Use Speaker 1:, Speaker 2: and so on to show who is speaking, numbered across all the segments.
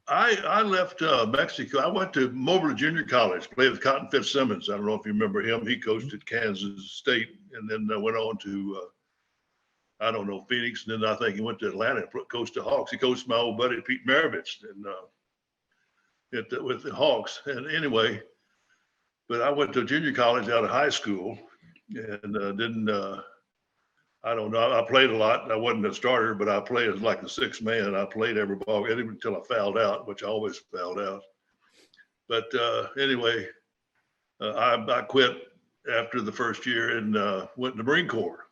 Speaker 1: I left Mexico. I went to Mobile Junior College, played with Cotton Fitzsimmons. I don't know if you remember him. He coached at Kansas State and then went on to, I don't know, Phoenix. And then I think he went to Atlanta and coached the Hawks. He coached my old buddy, Pete Maravich, and with the Hawks. And anyway, but I went to junior college out of high school and didn't, I don't know. I played a lot. I wasn't a starter, but I played as like the sixth man. I played every ball until I fouled out, which I always fouled out. But anyway, I quit after the first year and went in the Marine Corps.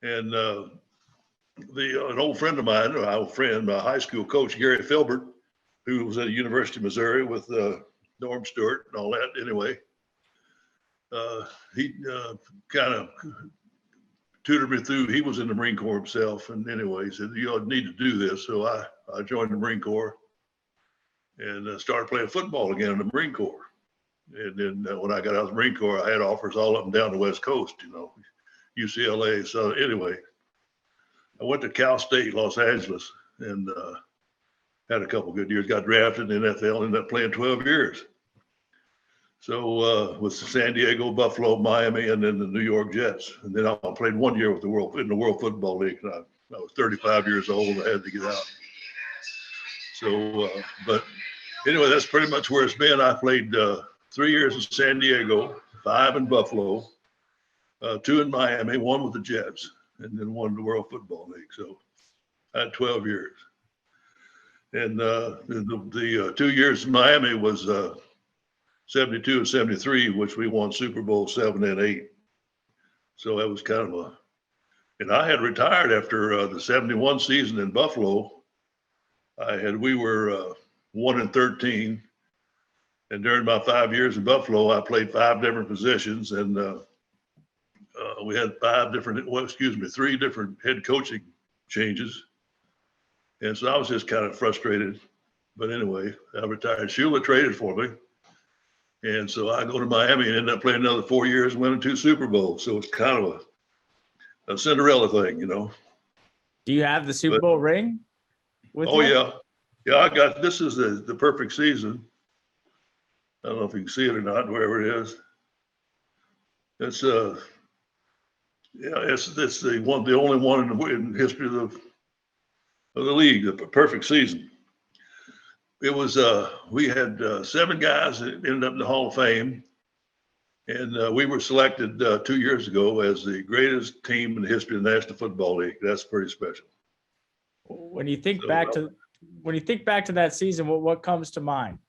Speaker 1: And an old friend of mine, my high school coach, Gary Filbert, who was at the University of Missouri with Norm Stewart and all that. Anyway, he kind of tutored me through. He was in the Marine Corps himself. And anyway, he said, you need to do this. So I joined the Marine Corps and started playing football again in the Marine Corps. And then when I got out of the Marine Corps, I had offers all up and down the West Coast, UCLA. So anyway, I went to Cal State, Los Angeles, and had a couple good years, got drafted in the NFL, ended up playing 12 years. So with San Diego, Buffalo, Miami, and then the New York Jets. And then I played 1 year with in the World Football League. And I was 35 years old. I had to get out. So, but anyway, that's pretty much where it's been. I played 3 years in San Diego, 5 in Buffalo, 2 in Miami, 1 with the Jets, and then 1 in the World Football League. So I had 12 years. And the 2 years in Miami was 72 and 73, which we won Super Bowl 7 and 8. So that was kind of and I had retired after the 71 season in Buffalo. We were 1 and 13. And during my 5 years in Buffalo, I played 5 different positions, and we had 3 different head coaching changes. And so I was just kind of frustrated. But anyway, I retired. Shula traded for me. And so I go to Miami and end up playing another 4 years and winning 2 Super Bowls. So it's kind of a Cinderella thing,
Speaker 2: Do you have the Super Bowl ring with you?
Speaker 1: Yeah. Yeah, I got, this is the perfect season. I don't know if you can see it or not, wherever it is. It's it's the only one in history of the league, the perfect season. It was we had 7 guys that ended up in the Hall of Fame, and we were selected 2 years ago as the greatest team in the history of the National Football League. That's pretty special.
Speaker 2: When you think back to that season, what comes to mind?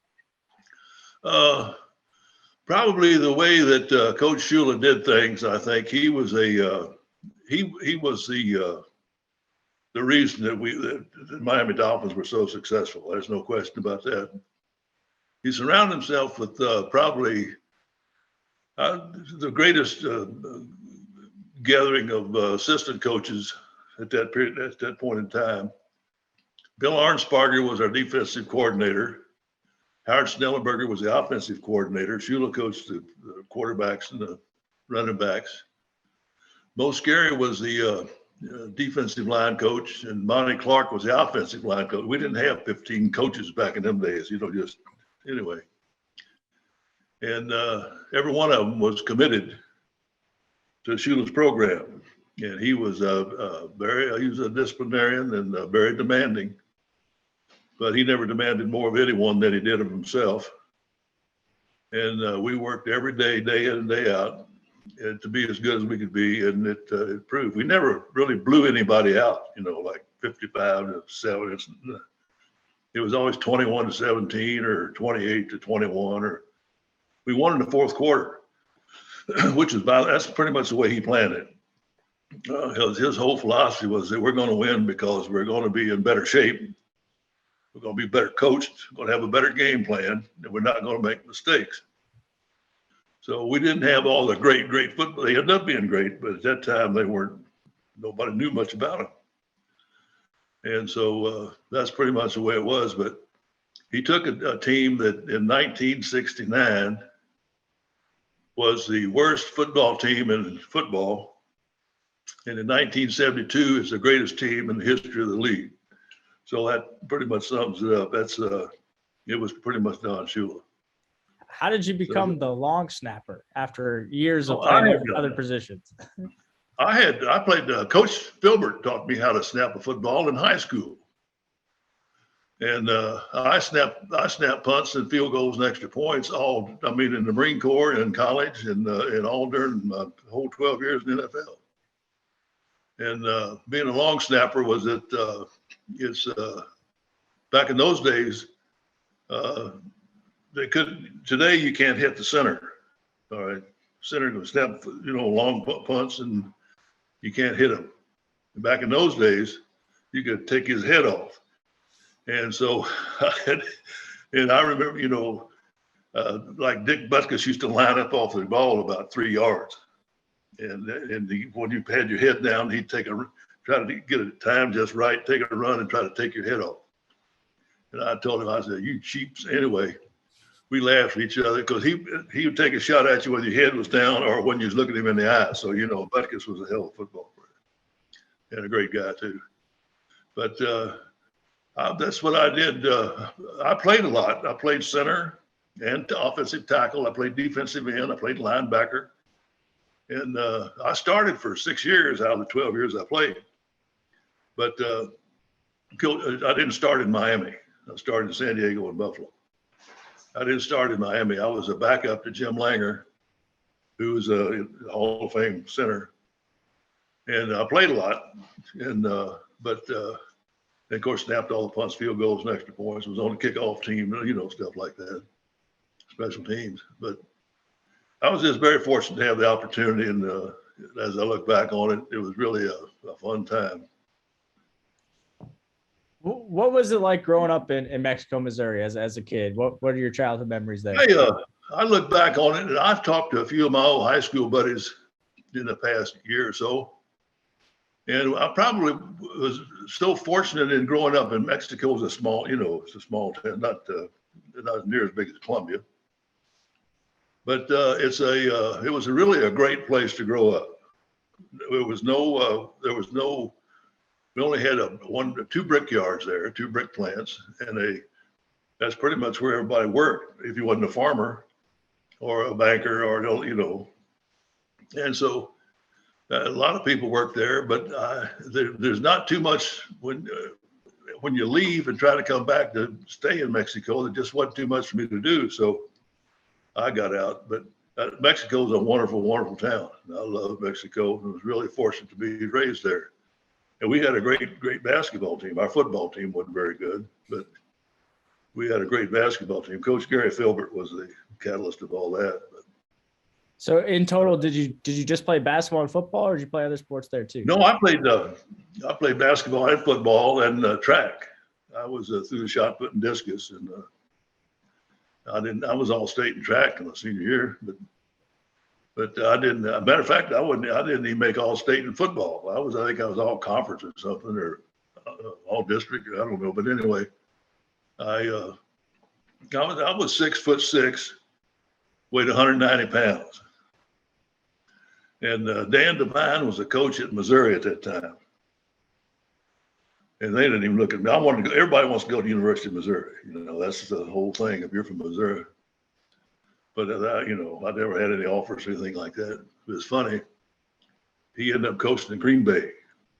Speaker 1: Probably the way that Coach Shula did things. I think he was the reason that the Miami Dolphins were so successful. There's no question about that. He surrounded himself with probably the greatest gathering of assistant coaches at that point in time. Bill Arnsparger was our defensive coordinator. Howard Schnellenberger was the offensive coordinator. Shula coached the quarterbacks and the running backs. Mo Scary was the defensive line coach, and Monty Clark was the offensive line coach. We didn't have 15 coaches back in them days, just anyway. And every one of them was committed to Shula's program. And he was he was a disciplinarian and very demanding, but he never demanded more of anyone than he did of himself. And we worked every day, day in and day out, and to be as good as we could be, and it proved. We never really blew anybody out, like 55-7. It was always 21-17 or 28-21, or we won in the fourth quarter, that's pretty much the way he planned it. His whole philosophy was that we're going to win because we're going to be in better shape. We're going to be better coached. We're going to have a better game plan, and we're not going to make mistakes. So we didn't have all the great football. They ended up being great, but at that time nobody knew much about them. And so that's pretty much the way it was. But he took a team that in 1969 was the worst football team in football. And in 1972 is the greatest team in the history of the league. So that pretty much sums it up. It was pretty much Don Shula.
Speaker 2: How did you become the long snapper after years of
Speaker 1: Oh,
Speaker 2: playing other positions?
Speaker 1: I played, Coach Filbert taught me how to snap a football in high school. And I snapped punts and field goals and extra points in the Marine Corps and college and all during my whole 12 years in the NFL. And being a long snapper was back in those days, today you can't hit the center. All right. Center can snap, long punts and you can't hit them. And back in those days, you could take his head off. And so I remember, like Dick Butkus used to line up off the ball about 3 yards. And when you had your head down, he'd try to get it timed just right, take a run and try to take your head off. And I told him, I said, "You cheaps." Anyway, we laughed at each other because he would take a shot at you when your head was down or when you was looking him in the eye. So, Butkus was a hell of a football player and a great guy too. But that's what I did. I played a lot. I played center and offensive tackle. I played defensive end. I played linebacker. And I started for 6 years out of the 12 years I played. But I didn't start in Miami. I started in San Diego and Buffalo. I didn't start in Miami. I was a backup to Jim Langer, who was a Hall of Fame center. And I played a lot. And but of course, snapped all the punts, field goals, and extra points. Was on the kickoff team, stuff like that, special teams. But I was just very fortunate to have the opportunity. And as I look back on it, it was really a fun time.
Speaker 2: What was it like growing up in Mexico, Missouri as a kid? What are your childhood memories there?
Speaker 1: I look back on it, and I've talked to a few of my old high school buddies in the past year or so. And I probably was so fortunate in growing up in Mexico. It's a small town, not near as big as Columbia. But it was really a great place to grow up. We only had two brickyards there, two brick plants, and that's pretty much where everybody worked. If you wasn't a farmer or a banker and so a lot of people work there, but there's not too much when you leave and try to come back to stay in Mexico. There just wasn't too much for me to do, so I got out. But Mexico is a wonderful, wonderful town. I love Mexico. I was really fortunate to be raised there. And we had a great, great basketball team. Our football team wasn't very good, but we had a great basketball team. Coach Gary Filbert was the catalyst of all that.
Speaker 2: So in total, did you just play basketball and football, or did you play other sports there too?
Speaker 1: No, I played basketball and football and track. I was through the shot put and discus, and I was all state in track in my senior year, but I didn't. Matter of fact, I didn't even make all state in football. I think I was all conference or something, or all district. I don't know, but anyway, I was 6'6", weighed 190 pounds. And Dan Devine was a coach at Missouri at that time. And they didn't even look at me. Everybody wants to go to the University of Missouri. That's the whole thing if you're from Missouri. But, I never had any offers or anything like that. It was funny. He ended up coaching in Green Bay,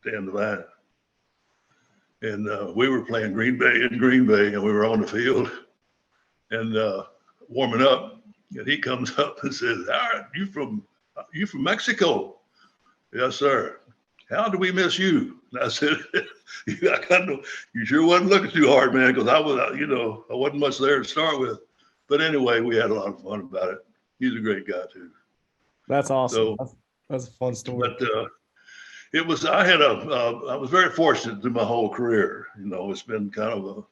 Speaker 1: Dan Devine. And we were playing Green Bay, and we were on the field and warming up. And he comes up and says, "Howard, you from Mexico?" "Yes, sir." "How do we miss you?" And I said, "You sure wasn't looking too hard, man, because I wasn't much there to start with." But anyway, we had a lot of fun about it. He's a great guy too.
Speaker 2: That's awesome.
Speaker 1: So,
Speaker 2: that's a fun story.
Speaker 1: But I was very fortunate through my whole career. It's been kind of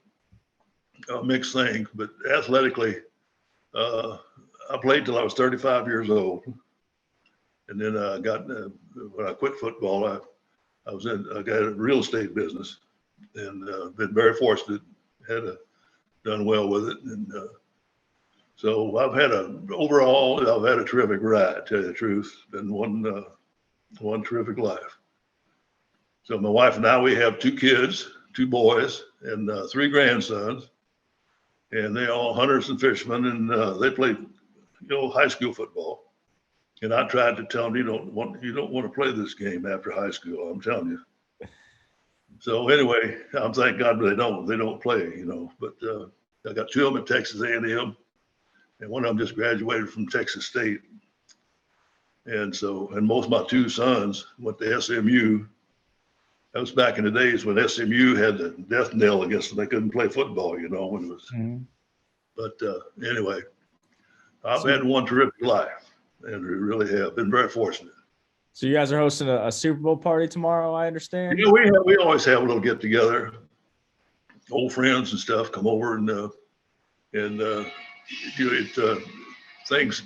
Speaker 1: a mixed thing, but athletically, I played till I was 35 years old. And then when I quit football, I got a real estate business, and been very fortunate, done well with it. And so I've had a terrific ride, to tell you the truth. It's been one terrific life. So my wife and I, we have 2 kids. two boys and 3 grandsons, and they're all hunters and fishermen, and they played, high school football. And I tried to tell them, you don't want to play this game after high school. I'm telling you. So anyway, I'm thank God they don't play, But I got 2 of them at Texas A&M, and one of them just graduated from Texas State. And most of my 2 sons went to SMU. That was back in the days when SMU had the death knell against them. They couldn't play football, when it was.
Speaker 2: Mm-hmm.
Speaker 1: But anyway, I've had one terrific life, and we really have been very fortunate.
Speaker 2: So you guys are hosting a Super Bowl party tomorrow, I understand?
Speaker 1: Yeah, we always have a little get together. Old friends and stuff come over, and things.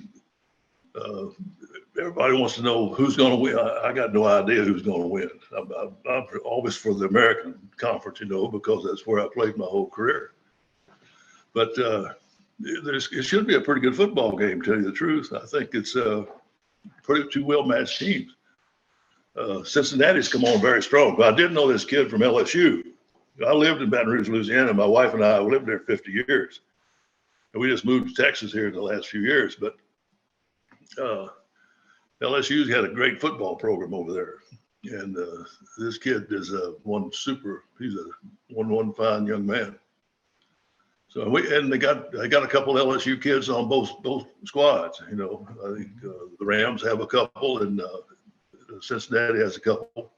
Speaker 1: Everybody wants to know who's going to win. I got no idea who's going to win. I'm always for the American Conference, because that's where I played my whole career. But it should be a pretty good football game, to tell you the truth. I think it's pretty 2 well-matched teams. Cincinnati's come on very strong. But I did know this kid from LSU. I lived in Baton Rouge, Louisiana. My wife and I lived there 50 years. And we just moved to Texas here in the last few years. But LSU's had a great football program over there. And this kid is he's a one fine young man. So they got a couple LSU kids on both squads. I think the Rams have a couple, and Cincinnati has a couple.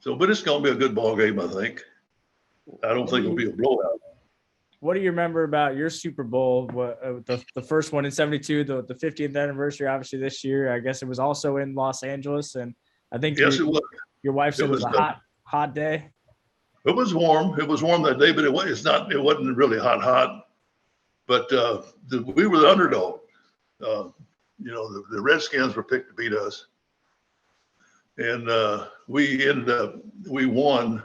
Speaker 1: So, but it's going to be a good ball game, I think. I don't think it'll be a blowout.
Speaker 2: What do you remember about your Super Bowl? The first one in '72, the 50th anniversary, obviously this year. I guess it was also in Los Angeles, and I think
Speaker 1: yes, it was.
Speaker 2: Your wife said it was a hot day.
Speaker 1: It was warm. It was warm that day, but it wasn't really hot. But we were the underdog. The Redskins were picked to beat us, and we won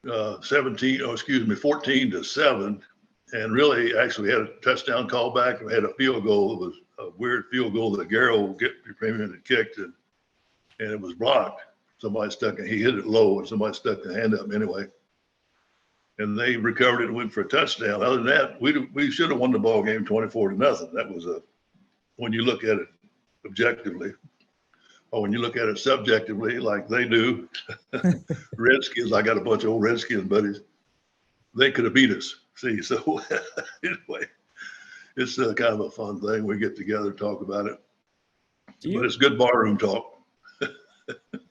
Speaker 1: 14-7, and really actually had a touchdown call back and had a field goal. It was a weird field goal that Garrow had kicked, and it was blocked. He hit it low, and somebody stuck the hand up anyway. And they recovered it and went for a touchdown. Other than that, we should have won the ball game 24-0. That was when you look at it objectively, or when you look at it subjectively, like they do. Redskins, I got a bunch of old Redskins buddies. They could have beat us. See, so anyway, it's kind of a fun thing. We get together and talk about it. But it's good barroom talk.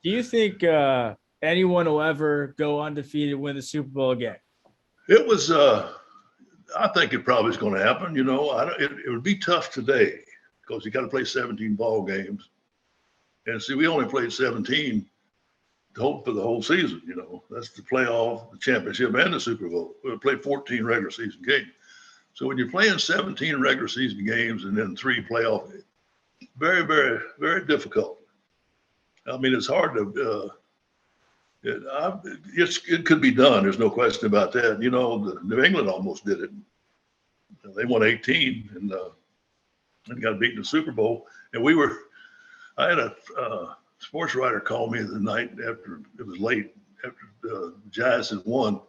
Speaker 2: Do you think anyone will ever go undefeated, win the Super Bowl again?
Speaker 1: It was. I think it probably is going to happen. It would be tough today because you got to play 17 ball games, and see, we only played 17 for the whole season. That's the playoff, the championship, and the Super Bowl. We played 14 regular season games. So when you're playing 17 regular season games and then 3 playoff, very, very, very difficult. I mean, it's hard to. It could be done. There's no question about that. New England almost did it. They won 18 and got beaten in the Super Bowl. And I had a sports writer call me the night after it was late, after the Giants had won,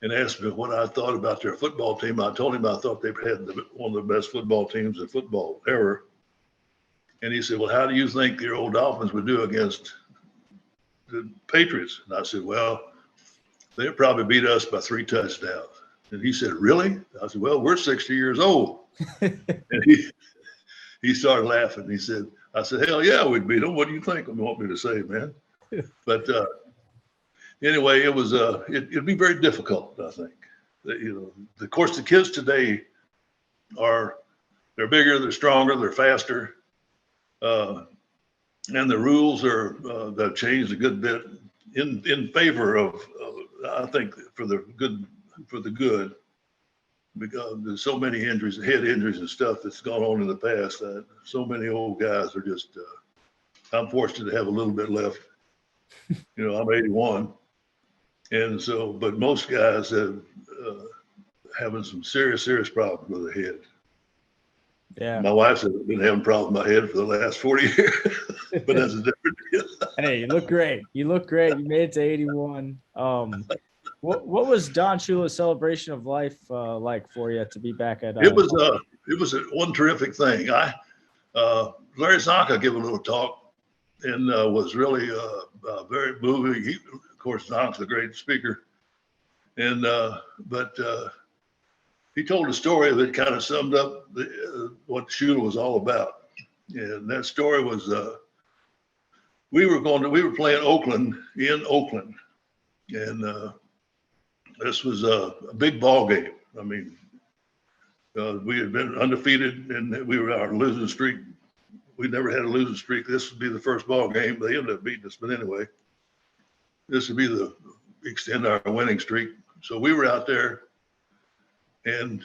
Speaker 1: and asked me what I thought about their football team. I told him I thought they had one of the best football teams in football ever. And he said, well, how do you think your old Dolphins would do against the Patriots? And I said, well, they'd probably beat us by 3 touchdowns. And he said, really? I said, well, we're 60 years old. And he started laughing. I said, hell yeah, we'd beat them. What do you think you want me to say, man? But anyway, it was it'd be very difficult, I think. Of course, the kids today they're bigger, they're stronger, they're faster. And the rules they've changed a good bit in favor of I think for the good, because there's so many injuries, head injuries and stuff that's gone on in the past. So many old guys are just. I'm fortunate to have a little bit left. I'm 81, and so but most guys have having some serious problems with their head.
Speaker 2: Yeah.
Speaker 1: My wife's been having problems with my head for the last 40 years, but that's a different deal.
Speaker 2: Hey, you look great. You made it to 81. What was Don Shula's celebration of life like for you to be back at?
Speaker 1: It was one terrific thing. Larry Zonka gave a little talk and was really very moving. Of course, Zonka's a great speaker, and but he told a story that kind of summed up what Shula was all about. And that story was we were playing Oakland in Oakland, and this was a big ball game. I mean, we had been undefeated, and we were our losing streak. We never had a losing streak. This would be the first ball game. They ended up beating us, but anyway, this would be the extend our winning streak. So we were out there, and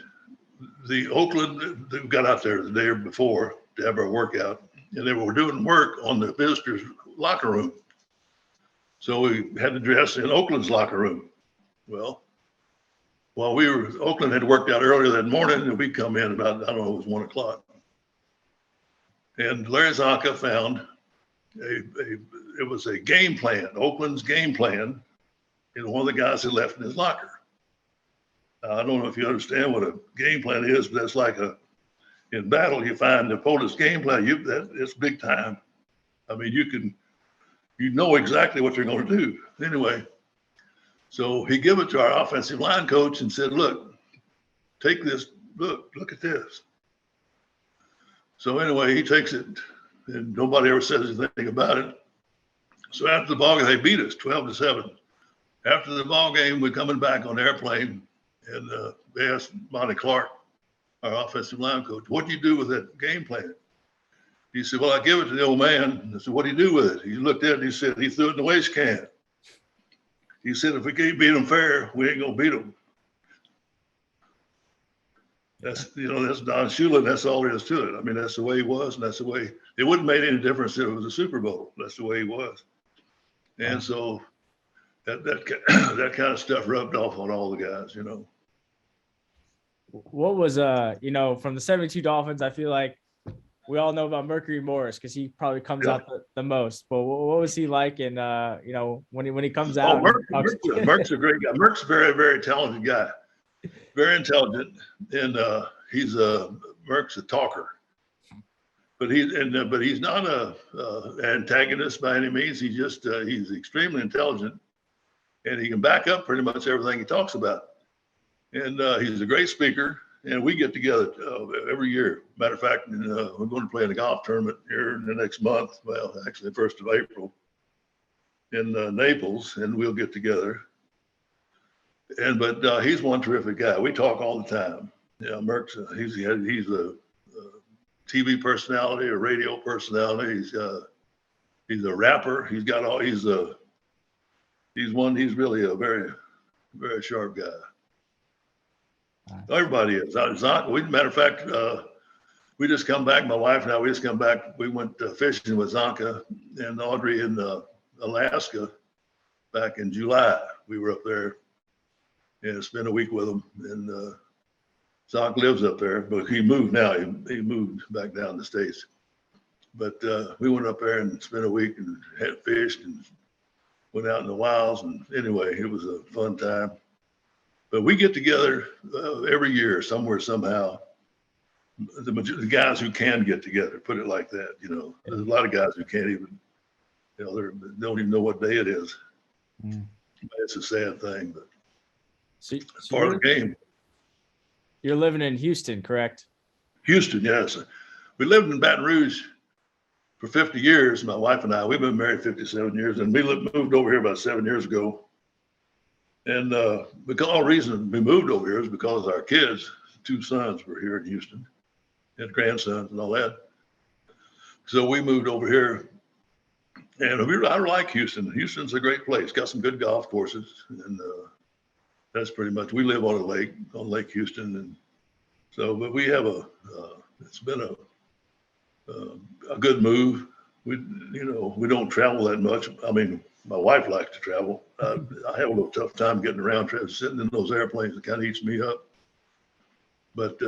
Speaker 1: the Oakland, they got out there the day before to have our workout, and they were doing work on the visitors' locker room. So we had to dress in Oakland's locker room. Well, while Oakland had worked out earlier that morning, and we come in about, I don't know, it was 1 o'clock. And Larry Zonka found it was a game plan, Oakland's game plan, and one of the guys had left in his locker. I don't know if you understand what a game plan is, but that's like in battle, you find the opponent's game plan, it's big time. I mean, you know exactly what you're going to do. Anyway, so he gave it to our offensive line coach and said, look, take this, look at this. So anyway, he takes it, and nobody ever says anything about it. So after the ball game, they beat us 12-7. After the ball game, we're coming back on the airplane, and they asked Monty Clark, our offensive line coach, what do you do with that game plan? He said, well, I give it to the old man. I said, what do you do with it? He looked at it and he said, he threw it in the waste can. He said, if we can't beat them fair, we ain't gonna beat them. That's Don Shula, and that's all there is to it. I mean, that's the way he was, and that's the way, it wouldn't have made any difference if it was a Super Bowl. That's the way he was. And so that kind of stuff rubbed off on all the guys,
Speaker 2: What was from the 72 Dolphins, I feel like we all know about Mercury Morris because he probably comes out the most. But what was he like? And when he comes out,
Speaker 1: Merck's a great guy. Merck's a very, very talented guy, very intelligent, and Merck's a talker. But he's not a antagonist by any means. He's just he's extremely intelligent, and he can back up pretty much everything he talks about. And he's a great speaker. And we get together every year. Matter of fact, we're going to play in a golf tournament here in the next month. Well, actually, the 1st of April in Naples, and we'll get together. But he's one terrific guy. We talk all the time. Merck's he's a TV personality, a radio personality. He's a rapper. He's really a very, very sharp guy. Everybody is. Matter of fact, we just come back. My wife and I, we just come back. We went fishing with Zonka and Audrey in Alaska back in July. We were up there and spent a week with them. And Zonka lives up there, but he moved now. He moved back down to the States. But we went up there and spent a week and had fished and went out in the wilds. And anyway, it was a fun time. But we get together every year somewhere, somehow. The guys who can get together, put it like that, There's a lot of guys who can't even, they don't even know what day it is. It's a sad thing, but it's part of the game.
Speaker 2: You're living in Houston, correct?
Speaker 1: Houston, yes. We lived in Baton Rouge for 50 years, my wife and I. We've been married 57 years, and we moved over here about 7 years ago. And because all reason we moved over here is because our kids, 2 sons were here in Houston, and grandsons and all that. So we moved over here, and I like Houston. Houston's a great place. Got some good golf courses, and that's pretty much. We live on Lake Houston, and so. But we have it's been a good move. We don't travel that much. I mean, my wife likes to travel. I have a little tough time getting around, sitting in those airplanes. It kind of eats me up. But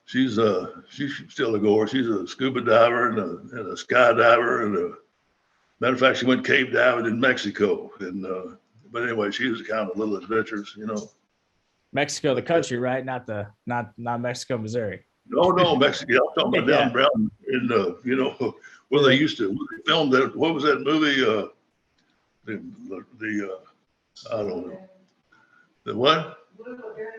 Speaker 1: she's still a goer. She's a scuba diver and a skydiver, and matter of fact, she went cave diving in Mexico. And but anyway, she was kind of a little adventurous, you know.
Speaker 2: Mexico, the country, right? Not Mexico, Missouri.
Speaker 1: No, Mexico. I'm talking about
Speaker 2: Yeah.
Speaker 1: down in you know, where they used to where they filmed that. What was that movie? The I don't know. The what?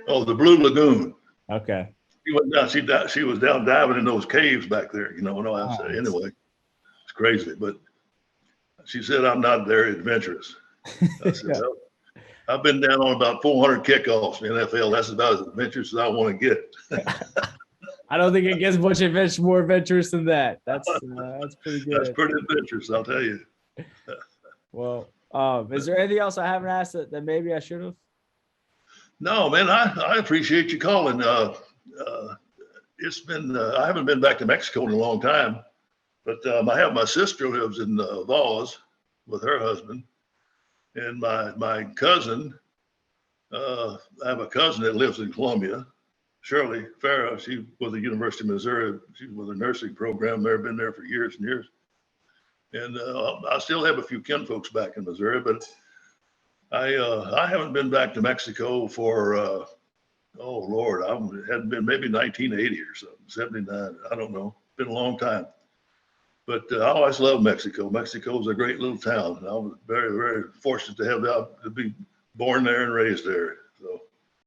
Speaker 1: Oh, the Blue Lagoon.
Speaker 2: Okay.
Speaker 1: She went down. She was down diving in those caves back there. You know. No, I say anyway. It's crazy, but she said I'm not very adventurous. I said,
Speaker 2: Yeah.
Speaker 1: well, I've been down on about 400 kickoffs in the NFL. That's about as adventurous as I want to get.
Speaker 2: I don't think it gets much more adventurous than that. That's pretty good.
Speaker 1: That's pretty adventurous, I'll tell you.
Speaker 2: Well, is there anything else I haven't asked that maybe I should have?
Speaker 1: No, man, I appreciate you calling. It's been I haven't been back to Mexico in a long time, but I have my sister who lives in Voss with her husband, and my cousin. I have a cousin that lives in Columbia, Shirley Farah. She was at the University of Missouri. She was a nursing program there, been there for years and years. And I still have a few kinfolks back in Missouri, but I haven't been back to Mexico for oh Lord, I hadn't been maybe 1980 or something, 79. I don't know. Been a long time. But I always loved Mexico. Mexico is a great little town. I was very, very fortunate to have to be born there and raised there. So